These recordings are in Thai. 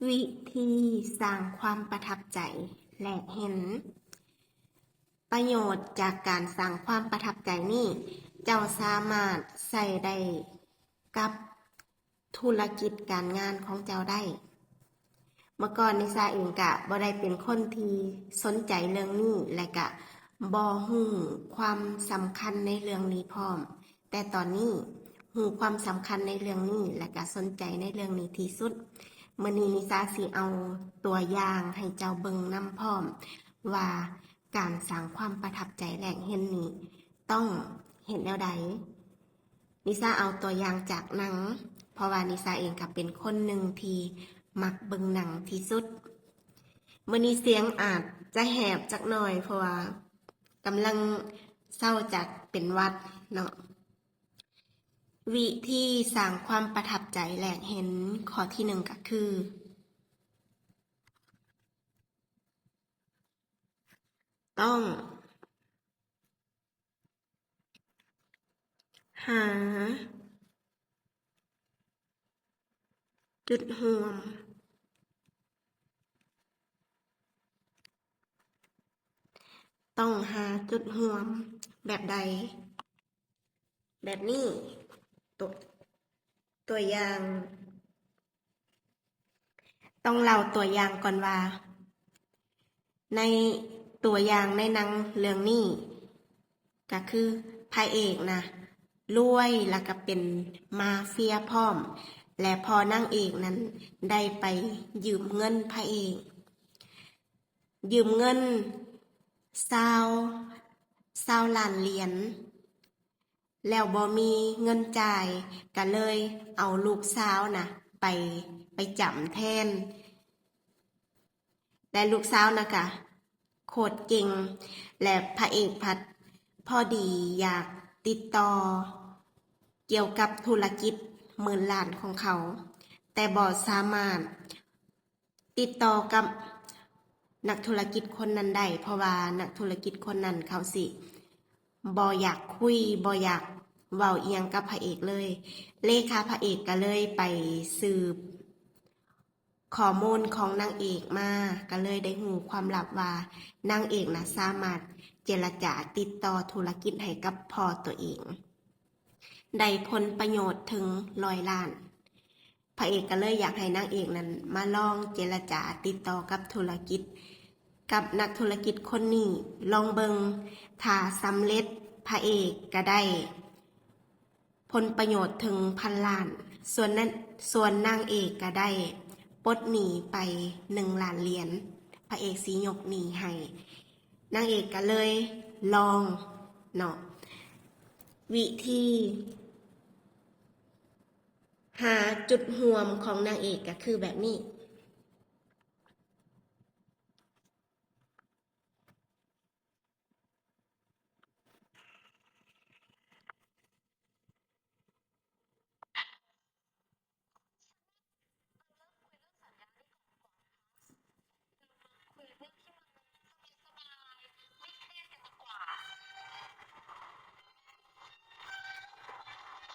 วิธีสร้างความประทับใจและเห็นประโยชน์จากการสร้างความประทับใจนี้เจ้าสามารถใส่ได้กับธุรกิจการงานของเจ้าได้เมื่อก่อนนิสาเองก็บ่ได้เป็นคนที่สนใจเรื่องนี้และก็บ่ฮู้ความสำคัญในเรื่องนี้พร้อมแต่ตอนนี้ฮู้ความสำคัญในเรื่องนี้และก็สนใจในเรื่องนี้ที่สุดมื้อนี้นิสาสิเอาตัวอย่างให้เจ้าเบิ่งนำพร้อมว่าการสร้างความประทับใจและเห็นนี้ต้องเห็นแนวใดนิสาเอาตัวอย่างจากหนังเพราะว่านิสาเองก็เป็นคนหนึ่งที่มักเบิ่งหนังที่สุดมื้อนี้เสียงอาจจะแหบจักหน่อยเพราะว่ากำลังเศร้าจากเป็นหวัดเนาะวิธีสร้างความประทับใจและเห็นข้อที่หนึ่งก็คือ ต้องหาจุดร่วมต้องหาจุดร่วมแบบใดแบบนี้ตัวอย่างต้องเล่าตัวอย่างก่อนว่าในตัวอย่างในหนังเรื่องนี้ก็คือพระเอกนะรวยแล้วก็เป็นมาเฟียพร้อมและพอนางเอกนั้นได้ไปยืมเงินพระเอกยืมเงิน20ล้านเหรียญแล้วบ่มีเงินจ่ายก็เลยเอาลูกสาวน่ะไปจำแทนแต่ลูกสาวน่ะก็โคตรเก่งและพระเอกพัดพอดีอยากติดต่อเกี่ยวกับธุรกิจ10,000 ล้านของเขาแต่บ่สามารถติดต่อกับนักธุรกิจคนนั้นได้เพราะว่านักธุรกิจคนนั้นเขาสิบ่อยากคุยบ่อยากเว้าอิหยังกับพระเอกเลยเลขาพระเอกก็เลยไปสืบข้อมูลของนางเอกมาก็เลยได้รู้ความลับว่านางเอกน่ะสามารถเจรจาติดต่อธุรกิจให้กับพ่อตัวเองได้ผลประโยชน์ถึง100 ล้านพระเอกก็เลยอยากให้นางเอกนั้นมาลองเจรจาติดต่อกับธุรกิจกับนักธุรกิจคนนี้ลองเบิงถ้าสำเร็จพระเอกก็ได้ผลประโยชน์ถึง1,000 ล้านส่วนนางเอกก็ได้ปลดหนี้ไป1 ล้านเหรียญพระเอกสิยกหนี้ให้นางเอกก็เลยลองเนาะวิธีหาจุดร่วมของนางเอกก็คือแบบนี้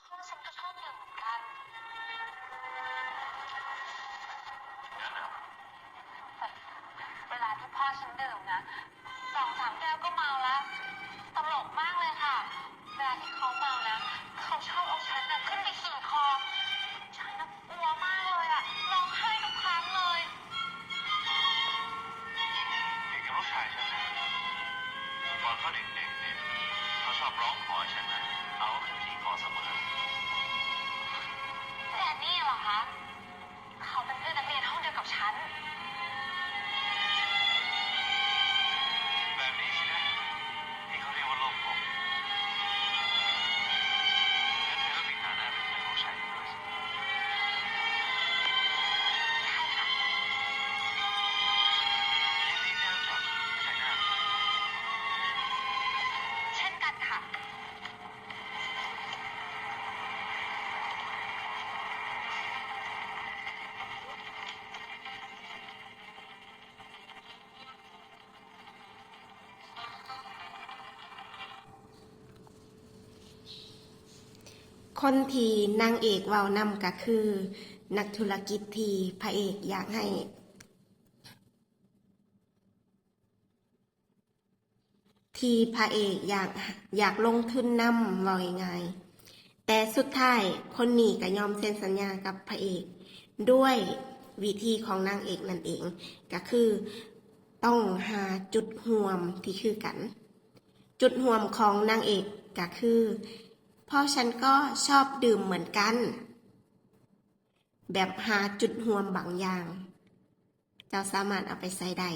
พ่อฉันก็ชอบดื่มเหมือนกันแต่เวลาที่พ่อฉันดื่มนะ2-3 แก้วก็เมาแล้วตลกมากเลยค่ะเวลาที่เขาเมานะเขาชอบเอาฉันน่ะขึ้นไปขี่คอฉันน่ะกลัวมากเลยอ่ะร้องไห้ทุกครั้งเลยเด็กกับลูกชายฉันนะตอนเขาเด็กๆเนี่ยเขาชอบร้องขอฉันนะเอาขึ้นขี่คอเสมอแดนนี่เหรอคะเขาเป็นเพื่อนนักเรียนห้องเดียวกับฉันแบบนี้สินะที่เขาเรียกว่าโลกกลมงั้นเธอก็มีฐานะเป็นเพื่อนของชายคนด้วยสิใช่ค่ะยินดีที่รู้จักชายหน้าเช่นกันค่ะคนที่นางเอกเว้านำก็คือ นักธุรกิจที่พระเอกอยากให้ ที่พระเอกอยากลงทุนนำว่าง่ายๆแต่สุดท้ายคนนี้ก็ยอมเซ็นสัญญากับพระเอก ด้วยวิธีของนางเอกนั่นเอง ก็คือต้องหาจุดร่วมที่คือกัน จุดร่วมของนางเอกก็คือเพราะฉันก็ชอบดื่มเหมือนกัน แบบหาจุดร่วมบางอย่าง เจ้าสามารถเอาไปใส่ได้